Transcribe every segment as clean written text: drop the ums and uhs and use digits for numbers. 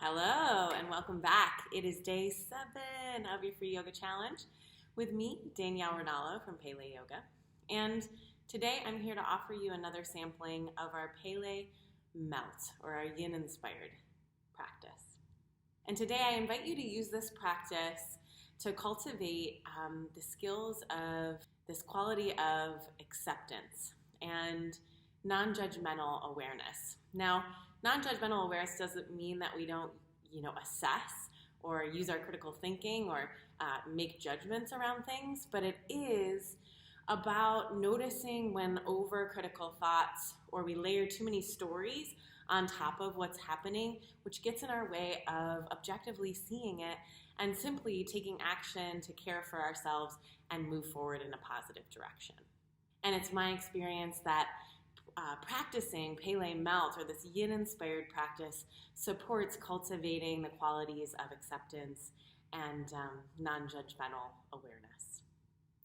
Hello and welcome back. It is day 7 of your free yoga challenge with me, Danielle Rinaldo from Pele Yoga. And today I'm here to offer you another sampling of our Pele Melt, or our yin-inspired practice. And today I invite you to use this practice to cultivate the skills of this quality of acceptance and non-judgmental awareness. Now, non-judgmental awareness doesn't mean that we don't, assess or use our critical thinking or make judgments around things, but it is about noticing when overcritical thoughts or we layer too many stories on top of what's happening, which gets in our way of objectively seeing it and simply taking action to care for ourselves and move forward in a positive direction. And it's my experience that practicing Pele Melt, or this yin-inspired practice, supports cultivating the qualities of acceptance and non-judgmental awareness.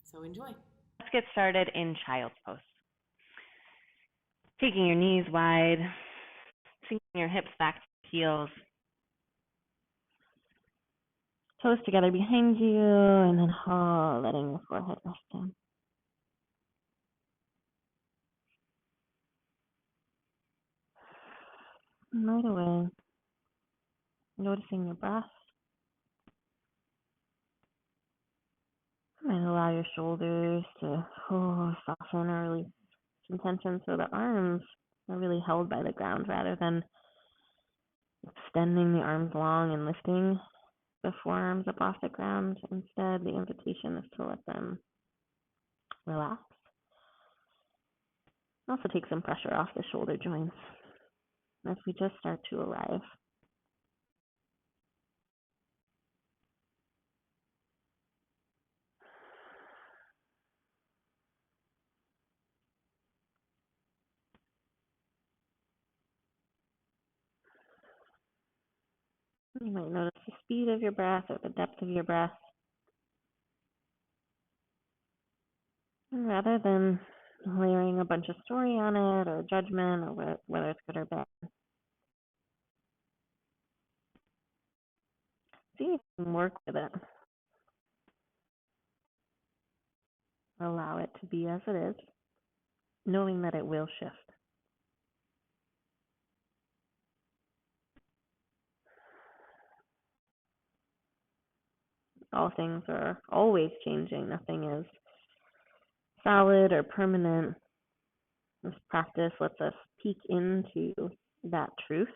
So enjoy. Let's get started in child's pose. Taking your knees wide, sinking your hips back to the heels, toes together behind you, and then letting your forehead rest down. And right away, noticing your breath. And allow your shoulders to soften or release some tension so the arms are really held by the ground rather than extending the arms long and lifting the forearms up off the ground. Instead, the invitation is to let them relax. Also take some pressure off the shoulder joints as we just start to arrive. You might notice the speed of your breath or the depth of your breath. And rather than layering a bunch of story on it or judgment or whether it's good or bad, see if you can work with it. Allow it to be as it is, knowing that it will shift. All things are always changing. Nothing is solid or permanent. This practice lets us peek into that truth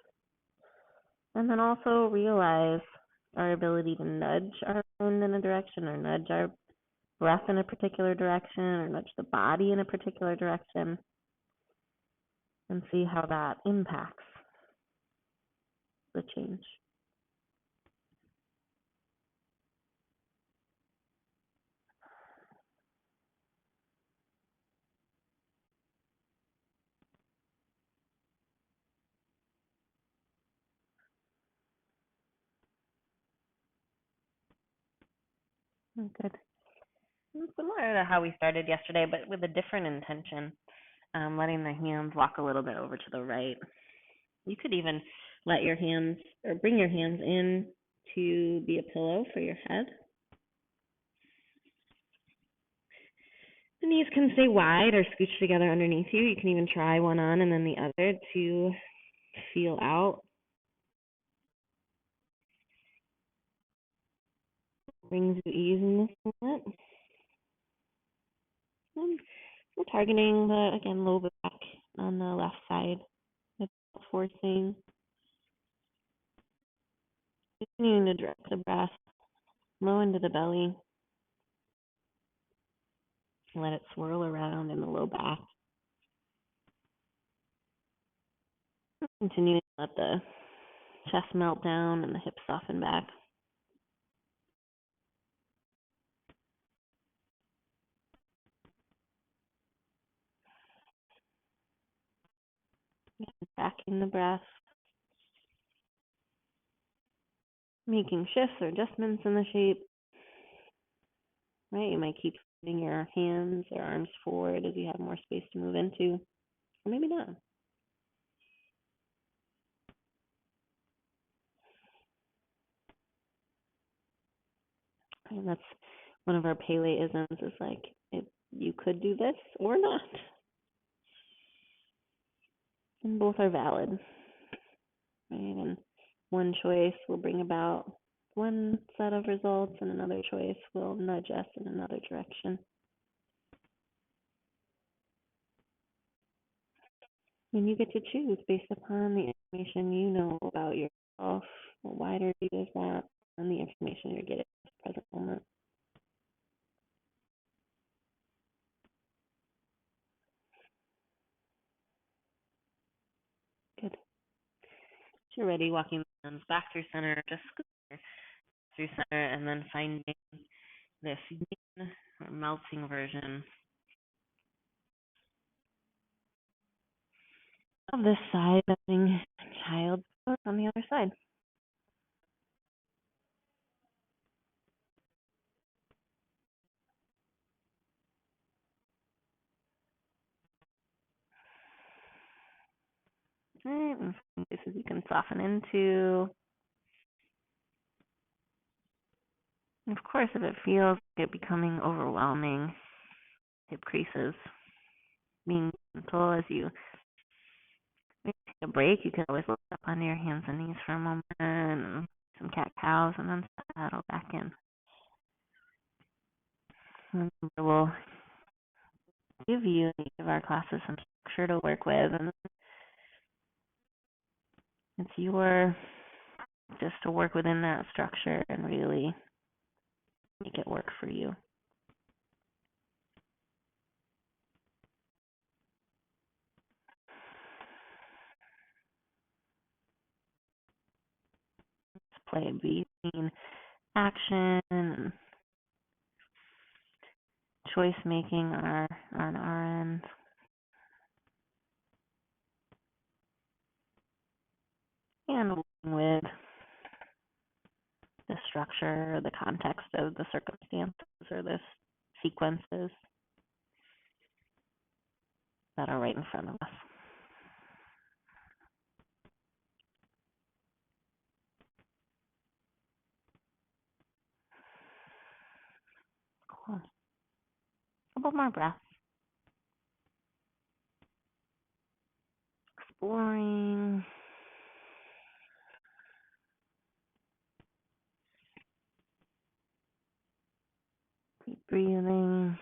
and then also realize our ability to nudge our mind in a direction or nudge our breath in a particular direction or nudge the body in a particular direction and see how that impacts the change. Good. Similar to how we started yesterday, but with a different intention, letting the hands walk a little bit over to the right. You could even let your hands, or bring your hands in to be a pillow for your head. The knees can stay wide or scooch together underneath you. You can even try one on and then the other to feel out. Brings you ease in this moment. And we're targeting the, again, low back on the left side. Without forcing. Continuing to direct the breath low into the belly. Let it swirl around in the low back. Continuing to let the chest melt down and the hips soften back. Tracking the breath. Making shifts or adjustments in the shape. Right, you might keep putting your hands or arms forward as you have more space to move into, or maybe not. And that's one of our Pele-isms is like, you could do this or not. And both are valid. Right? And one choice will bring about one set of results, and another choice will nudge us in another direction. And you get to choose based upon the information you know about yourself, the wider view of that, and the information you're getting at the present moment. Good. Once you're ready, walking the hands back through center, just through center, and then finding this yin or melting version of this side, bending child's pose on the other side. All right, and places you can soften into. And of course, if it feels like it becoming overwhelming, hip creases, being gentle as you maybe take a break, you can always look up onto your hands and knees for a moment, and some cat cows, and then settle back in. And we'll give you in each of our classes some structure to work with, and it's your just to work within that structure and really make it work for you. Let's play between action and choice making on our end. And working with the structure, the context of the circumstances or the sequences that are right in front of us. Cool. A couple more breaths. Exploring. Deep breathing.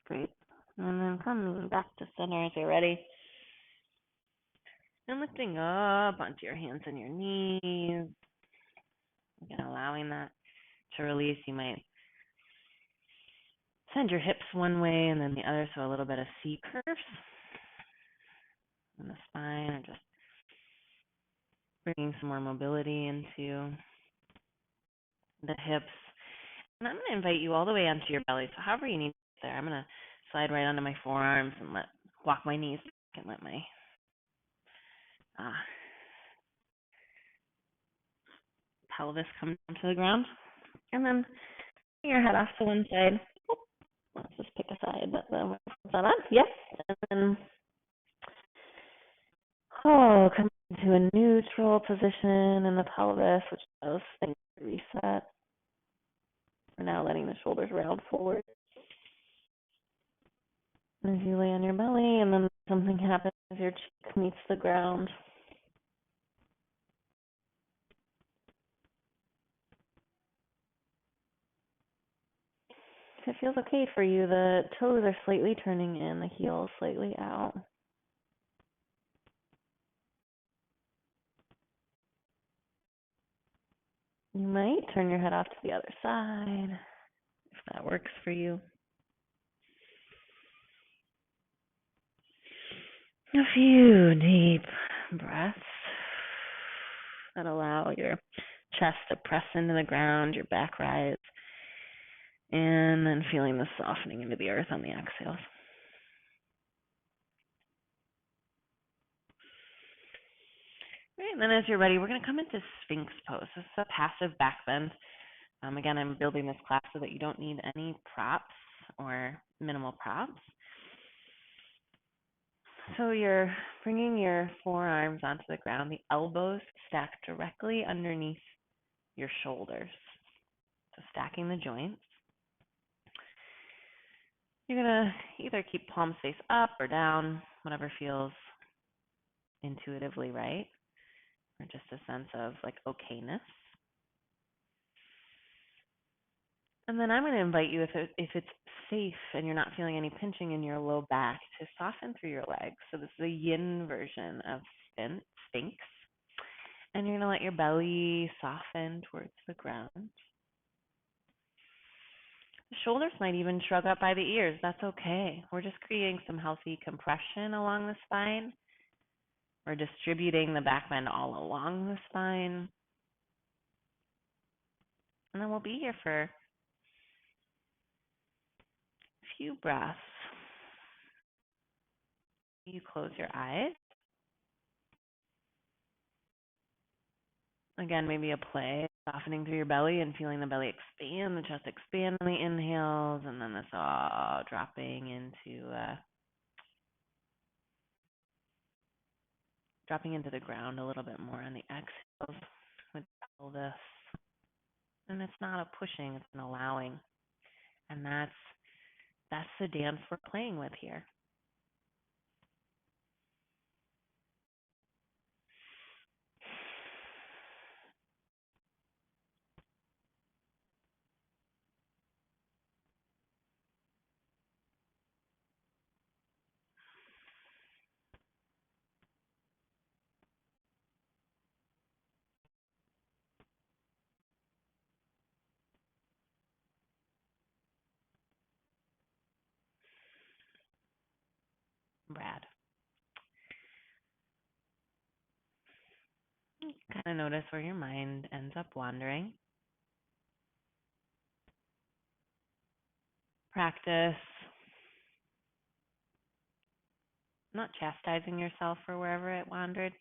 Great. And then coming back to center as you're ready. And lifting up onto your hands and your knees. Again, allowing that to release. You might send your hips one way and then the other, so a little bit of C curves in the spine, or just bringing some more mobility into the hips. And I'm going to invite you all the way onto your belly. So however you need to get there, I'm going to slide right onto my forearms and walk my knees back and let my pelvis come down to the ground. And then bring your head off to one side. Let's just pick a side. That's on. Yes. And then come into a neutral position in the pelvis, which allows things to reset. We're now letting the shoulders round forward as you lay on your belly, and then something happens as your cheek meets the ground. If it feels okay for you, the toes are slightly turning in, the heels slightly out. You might turn your head off to the other side, if that works for you. A few deep breaths that allow your chest to press into the ground, your back rise, and then feeling the softening into the earth on the exhales. All right, and then as you're ready, we're going to come into Sphinx pose. This is a passive back bend. Again, I'm building this class so that you don't need any props or minimal props. So you're bringing your forearms onto the ground, the elbows stacked directly underneath your shoulders. stacking the joints. You're going to either keep palms face up or down, whatever feels intuitively right, or just a sense of like okayness. And then I'm going to invite you, if it's safe and you're not feeling any pinching in your low back, to soften through your legs. So this is a yin version of Sphinx. And you're going to let your belly soften towards the ground. The shoulders might even shrug up by the ears. That's okay. We're just creating some healthy compression along the spine. We're distributing the back bend all along the spine. And then we'll be here for a few breaths. You close your eyes. Again, maybe a play, softening through your belly and feeling the belly expand, the chest expand on the inhales, and then this all dropping into the ground a little bit more on the exhales with all this. And it's not a pushing, it's an allowing. And that's the dance we're playing with here. Brad. Kind of notice where your mind ends up wandering. Practice not chastising yourself for wherever it wandered.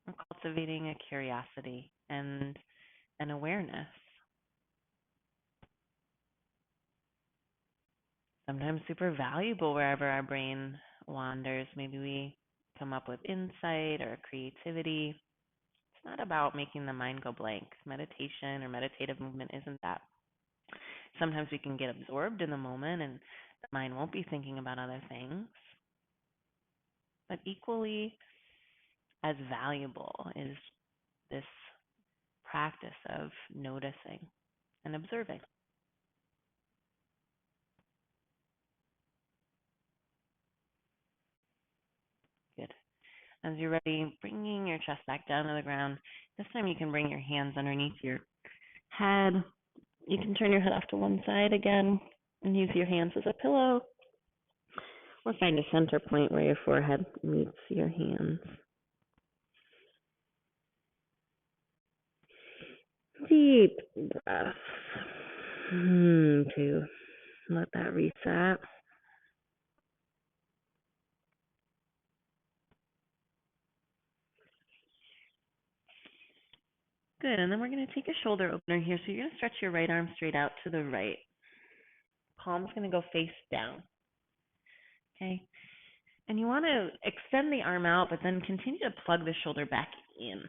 We're cultivating a curiosity and an awareness. Sometimes super valuable wherever our brain wanders. Maybe we come up with insight or creativity. It's not about making the mind go blank. Meditation or meditative movement isn't that. Sometimes we can get absorbed in the moment and the mind won't be thinking about other things. But equally as valuable is this practice of noticing and observing. Good. As you're ready, bringing your chest back down to the ground. This time you can bring your hands underneath your head. You can turn your head off to one side again and use your hands as a pillow. Or find a center point where your forehead meets your hands. Deep breath. To let that reset. Good, and then we're going to take a shoulder opener here. So you're going to stretch your right arm straight out to the right. Palm's going to go face down. Okay? And you want to extend the arm out, but then continue to plug the shoulder back in.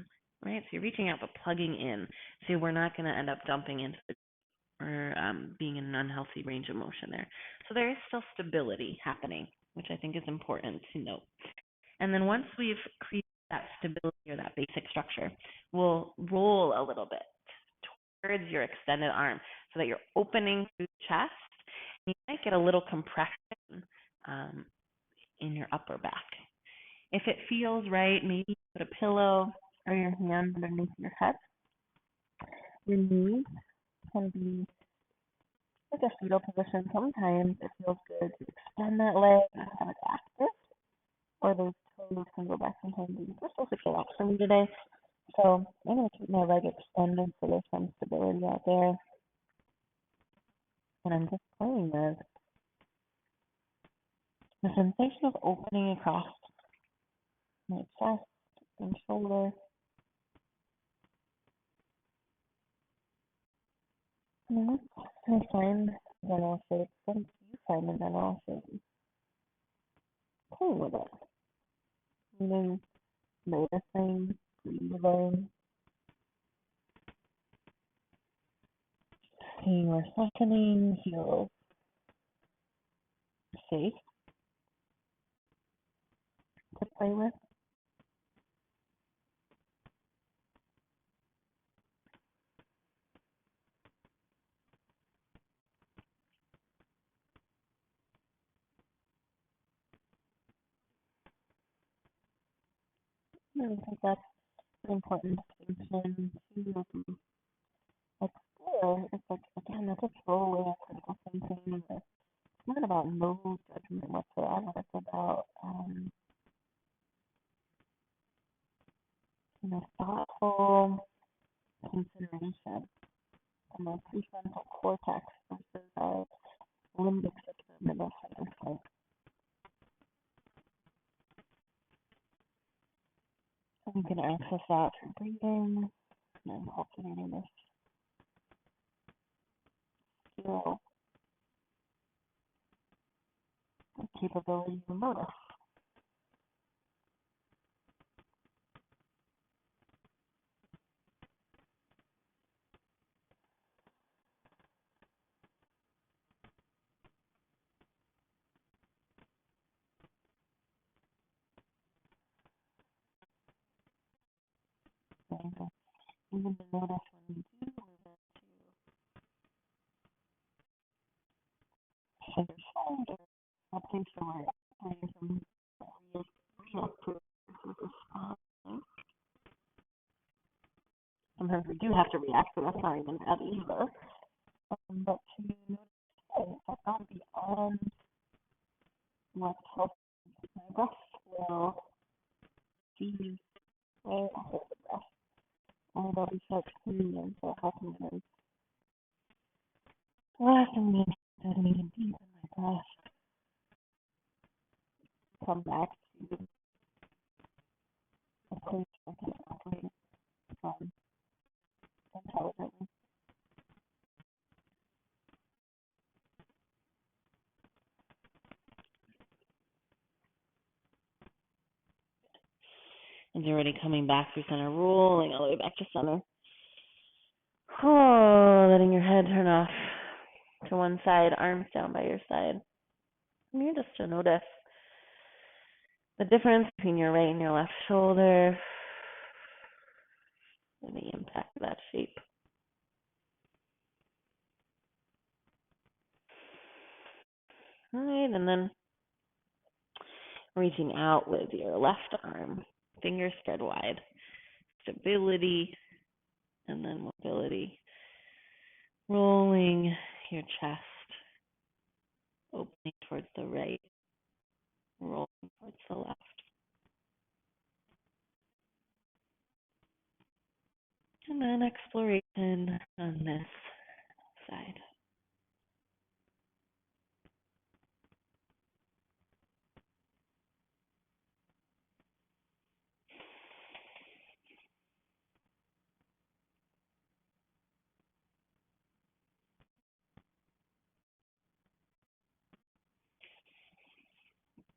Right? So you're reaching out, but plugging in. So we're not going to end up dumping into or being in an unhealthy range of motion there. So there is still stability happening, which I think is important to note. And then once we've created that stability or that basic structure, we'll roll a little bit towards your extended arm so that you're opening through the chest. And you might get a little compression in your upper back. If it feels right, maybe put a pillow or your hand underneath your head. Your knees can be like a fetal position. Sometimes it feels good to extend that leg and have it active, or those toes can go back sometimes. We're supposed to feel out for me today, so I'm going to keep my leg extended so there's some stability out there. And I'm just playing with the sensation of opening across my chest and shoulder. And I find general shape. What do you find in general shape? Play with it. Meaning, noticing, breathing, anything or softening feels safe to play with. I think that's an important distinction to explore. It's like, again, that's a throwaway critical thinking. It's not about no judgment whatsoever. It's about, thoughtful consideration from our prefrontal cortex versus our limbic system in the fight or flight. So we can access that through breathing and cultivating this skill and capability to notice. And even to notice when we do move into center shoulder, a place where we're operating from reactive versus responding. Sometimes we do have to react, so that's not even that either. But to notice, hey, I've gone beyond what's helping. My breath will be way after the breath. My body starts cleaning and so helping me relaxing me and getting me deep in my breath. Come back to a place where I can operate from intelligently. And you're already coming back through center, rolling all the way back to center. Oh, letting your head turn off to one side, arms down by your side. And you're just to notice the difference between your right and your left shoulder and the impact of that shape. All right, and then reaching out with your left arm, fingers spread wide. Stability and then mobility. Rolling your chest, opening towards the right, rolling towards the left. And then exploration on this side.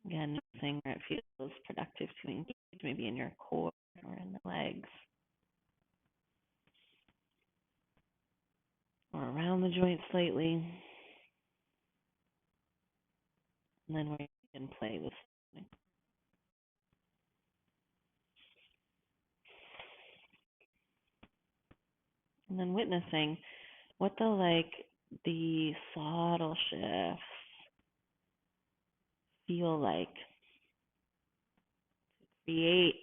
Again, noticing where it feels productive to engage, maybe in your core or in the legs, or around the joint slightly. And then where you can play with something. And then witnessing what the subtle shifts feel like to create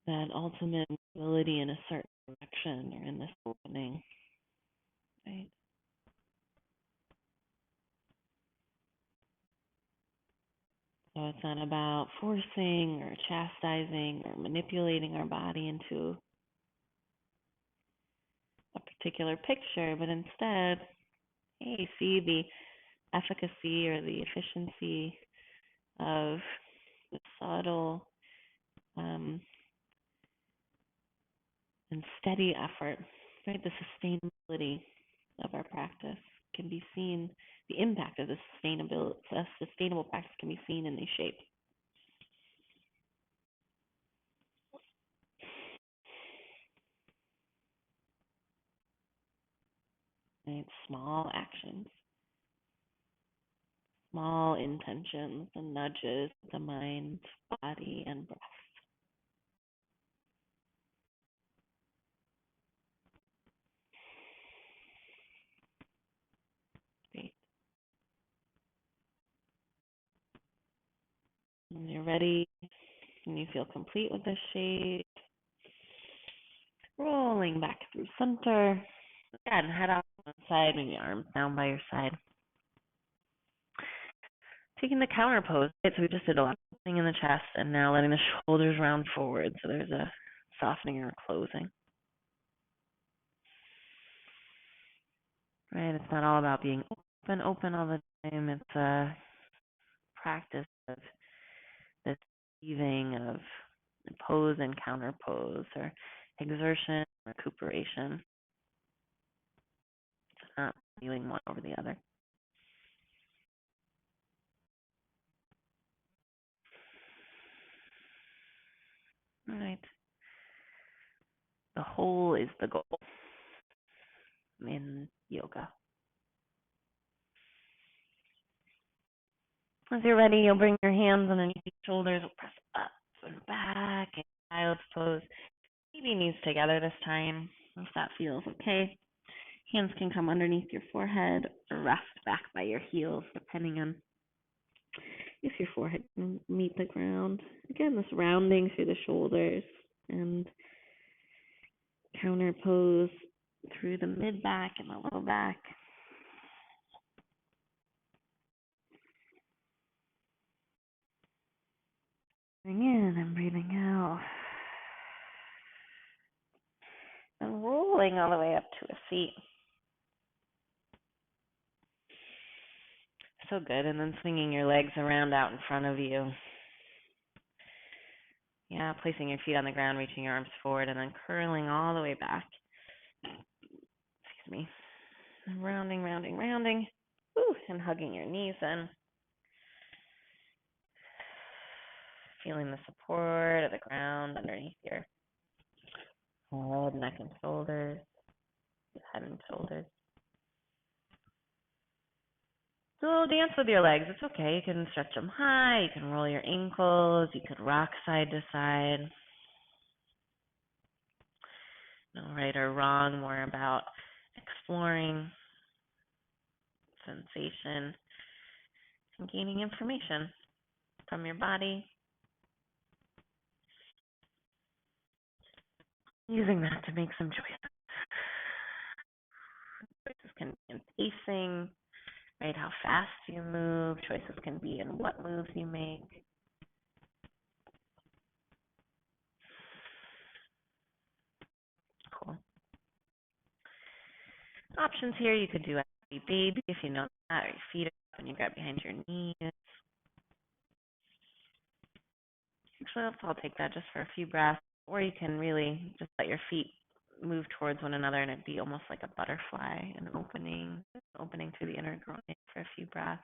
that ultimate mobility in a certain direction or in this opening, right? So it's not about forcing or chastising or manipulating our body into a particular picture, but instead, hey, see the efficacy or the efficiency of the subtle and steady effort, right? The sustainability of our practice can be seen, the impact of the sustainable practice can be seen in these shapes. right? Small actions, small intentions and nudges of the mind, body, and breath. Great. When you're ready and you feel complete with this shape, rolling back through center. Again, head off to one side, maybe arms down by your side. Taking the counter pose, right? So we just did a lot of opening in the chest, and now letting the shoulders round forward. So there's a softening or closing. Right? It's not all about being open all the time. It's a practice of this weaving of pose and counter pose, or exertion, recuperation. It's not viewing one over the other. All right. The whole is the goal in yoga. As you're ready, you'll bring your hands underneath your shoulders. We'll press up and back in child's pose. Maybe knees together this time, if that feels okay. Hands can come underneath your forehead or rest back by your heels, depending on if your forehead can meet the ground. Again, this rounding through the shoulders and counter pose through the mid back and the low back. Breathing in and breathing out. And rolling all the way up to a seat. So good. And then swinging your legs around out in front of you. Yeah, placing your feet on the ground, reaching your arms forward, and then curling all the way back. Excuse me. And rounding, rounding, rounding. Woo, and hugging your knees in. Feeling the support of the ground underneath your head, neck, and shoulders. Head and shoulders. So dance with your legs. It's okay. You can stretch them high. You can roll your ankles. You could rock side to side. No right or wrong. More about exploring sensation and gaining information from your body. Using that to make some choices. Choices can be in pacing, right? How fast you move. Choices can be in what moves you make. Cool. Options here, you could do a happy baby if you know that, or your feet up and you grab behind your knees. Actually, I'll take that just for a few breaths, or you can really just let your feet move towards one another and it'd be almost like a butterfly, an opening through the inner groin for a few breaths,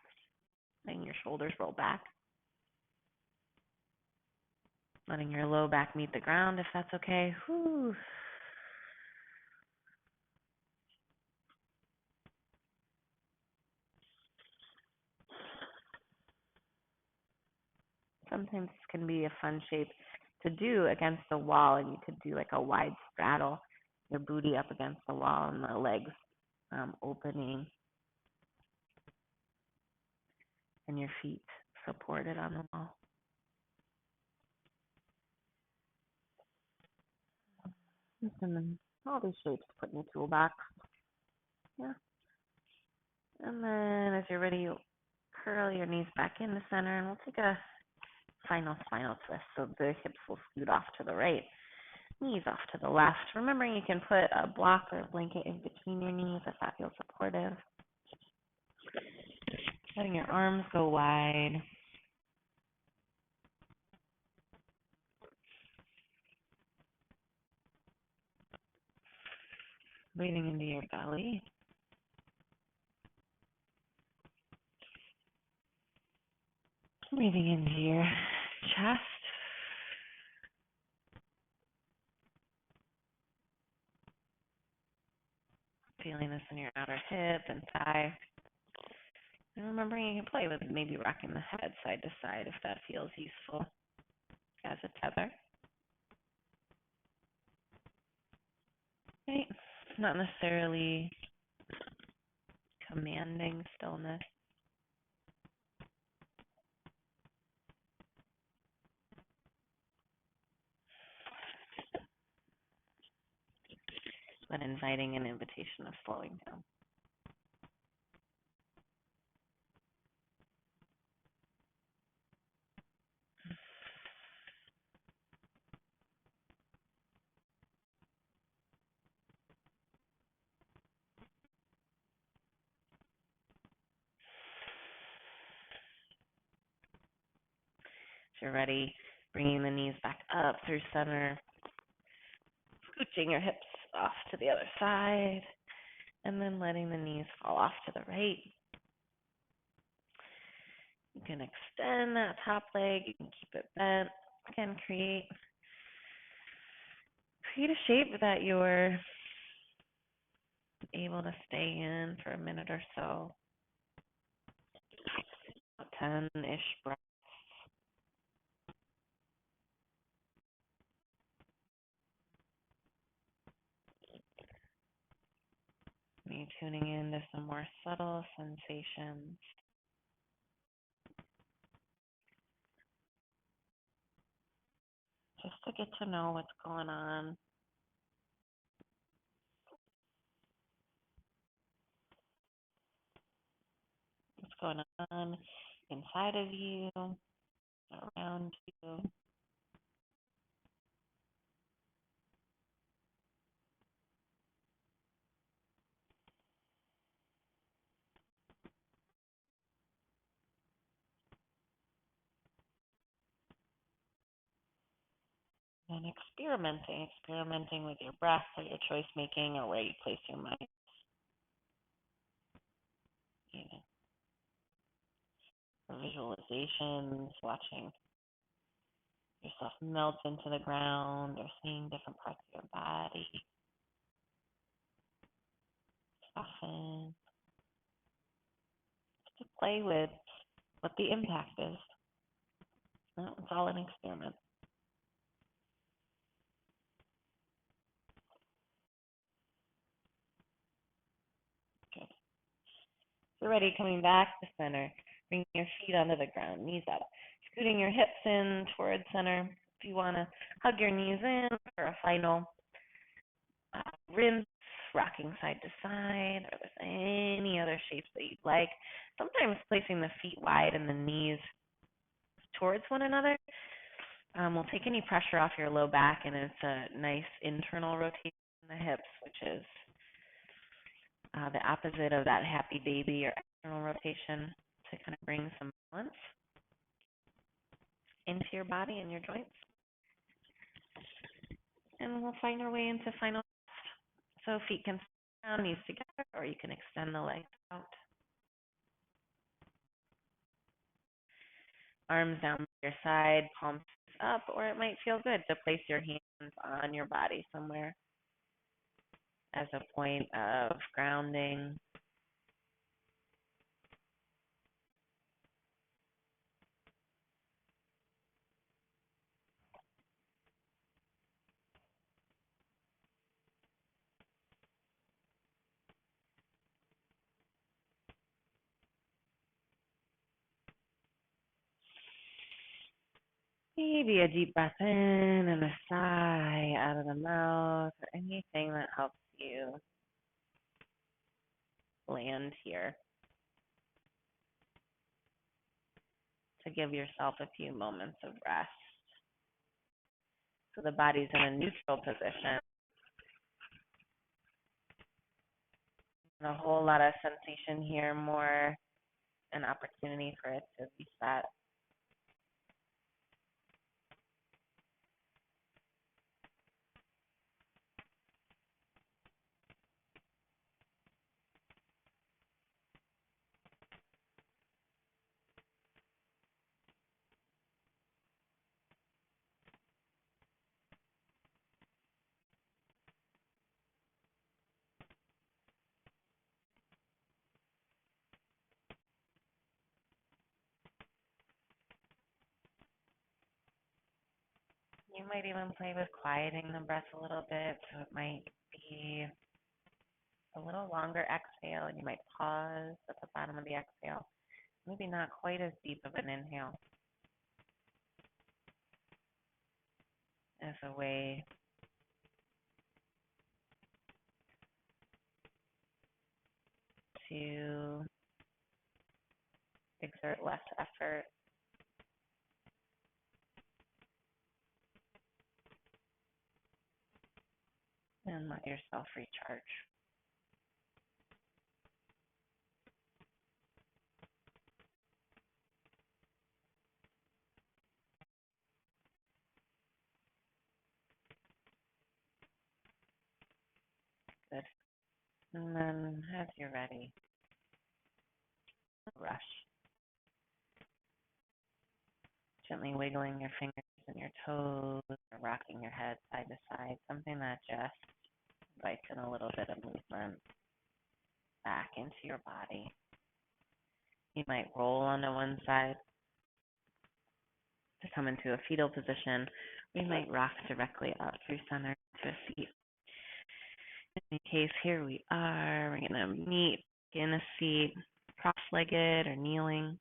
letting your shoulders roll back. Letting your low back meet the ground if that's okay. Whew. Sometimes this can be a fun shape to do against the wall, and you could do like a wide straddle, your booty up against the wall and the legs opening, and your feet supported on the wall. And then all these shapes put in your toolbox. Yeah. And then as you're ready, you curl your knees back into center, and we'll take a final spinal twist. So the hips will scoot off to the right, knees off to the left. Remembering you can put a block or a blanket in between your knees if that feels supportive. Letting your arms go wide. Breathing into your belly. Breathing into your chest. Feeling the softness in your outer hip and thigh. And remembering you can play with maybe rocking the head side to side if that feels useful as a tether. Right? Not necessarily commanding stillness. But inviting an invitation of slowing down. If you're ready, bringing the knees back up through center, scooching your hips off to the other side, and then letting the knees fall off to the right. You can extend that top leg, you can keep it bent. Again, create a shape that you're able to stay in for a minute or so. 10-ish breaths. Me tuning into some more subtle sensations. Just to get to know what's going on. What's going on inside of you, around you. And experimenting with your breath or your choice making or where you place your mind. Even for visualizations, watching yourself melt into the ground or seeing different parts of your body soften. Just to play with what the impact is. It's all an experiment. Good. If you're ready, coming back to center, bringing your feet onto the ground, knees up, scooting your hips in towards center. If you want to hug your knees in for a final rinse, rocking side to side, or there's any other shapes that you'd like. Sometimes placing the feet wide and the knees towards one another will take any pressure off your low back, and it's a nice internal rotation in the hips, which is the opposite of that happy baby or external rotation, to kind of bring some balance into your body and your joints. And we'll find our way into final. So feet can sit down, knees together, or you can extend the legs out. Arms down by your side, palms up, or it might feel good to place your hands on your body somewhere as a point of grounding. Maybe a deep breath in and a sigh out of the mouth, or anything that helps you land here. To give yourself a few moments of rest. So the body's in a neutral position. And a whole lot of sensation here, more an opportunity for it to reset. You might even play with quieting the breath a little bit, so it might be a little longer exhale, and you might pause at the bottom of the exhale. Maybe not quite as deep of an inhale as a way to exert less effort and let yourself recharge. Good. And then as you're ready, rush. Gently wiggling your fingers and your toes or rocking your head side to side, something that just invites in a little bit of movement back into your body. You might roll onto one side to come into a fetal position. We might rock directly up through center to a seat. In case, here we are. We're going to meet in a seat, cross-legged or kneeling.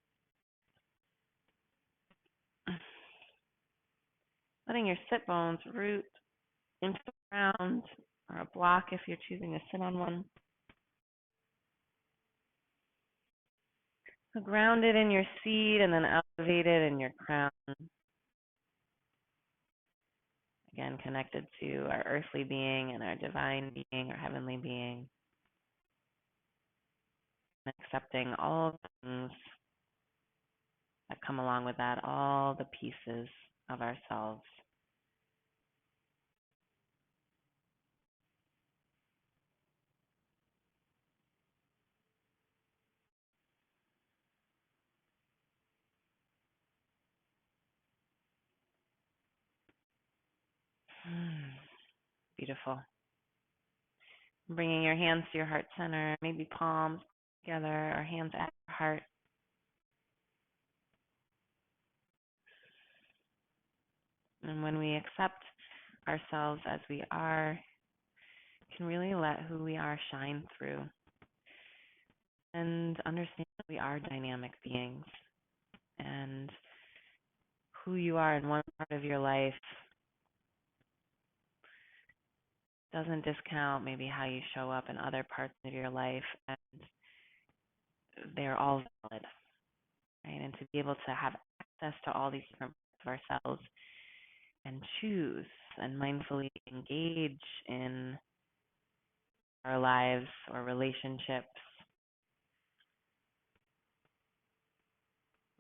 Letting your sit bones root into the ground or a block if you're choosing to sit on one. So grounded in your seat and then elevated in your crown. Again, connected to our earthly being and our divine being, our heavenly being. And accepting all things that come along with that, all the pieces of ourselves. Beautiful. Bringing your hands to your heart center, maybe palms together or hands at your heart. And when we accept ourselves as we are, can really let who we are shine through and understand that we are dynamic beings. And who you are in one part of your life doesn't discount maybe how you show up in other parts of your life, and they're all valid, right? And to be able to have access to all these different parts of ourselves and choose and mindfully engage in our lives or relationships,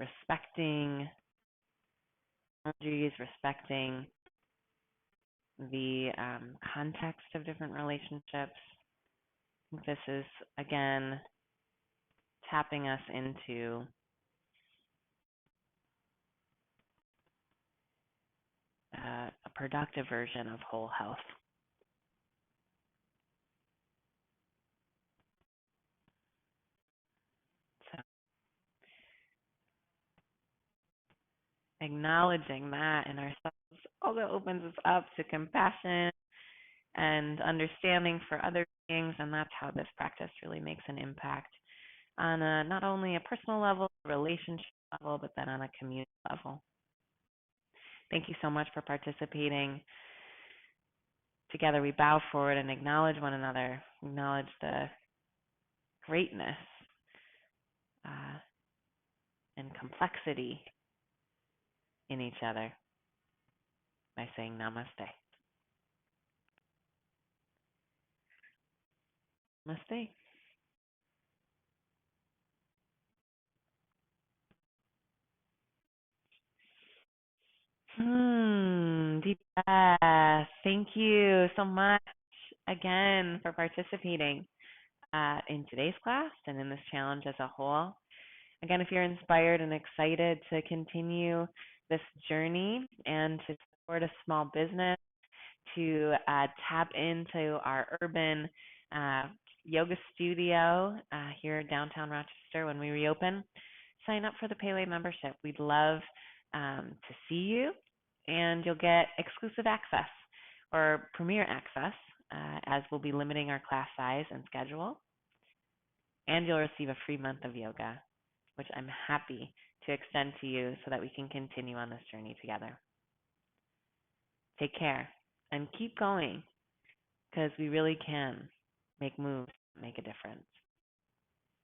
respecting boundaries, respecting the context of different relationships. This is, again, tapping us into a productive version of whole health. So acknowledging that in ourselves also opens us up to compassion and understanding for other beings, and that's how this practice really makes an impact on not only a personal level, a relationship level, but then on a community level. Thank you so much for participating. Together we bow forward and acknowledge one another, acknowledge the greatness and complexity in each other by saying namaste. Namaste. Deep breath. Thank you so much again for participating in today's class and in this challenge as a whole. Again, if you're inspired and excited to continue this journey and to support a small business, to tap into our urban yoga studio here in downtown Rochester when we reopen, sign up for the Pele membership. We'd love to see you and you'll get exclusive access or premier access as we'll be limiting our class size and schedule. And you'll receive a free month of yoga, which I'm happy to extend to you so that we can continue on this journey together. Take care and keep going because we really can make moves, make a difference.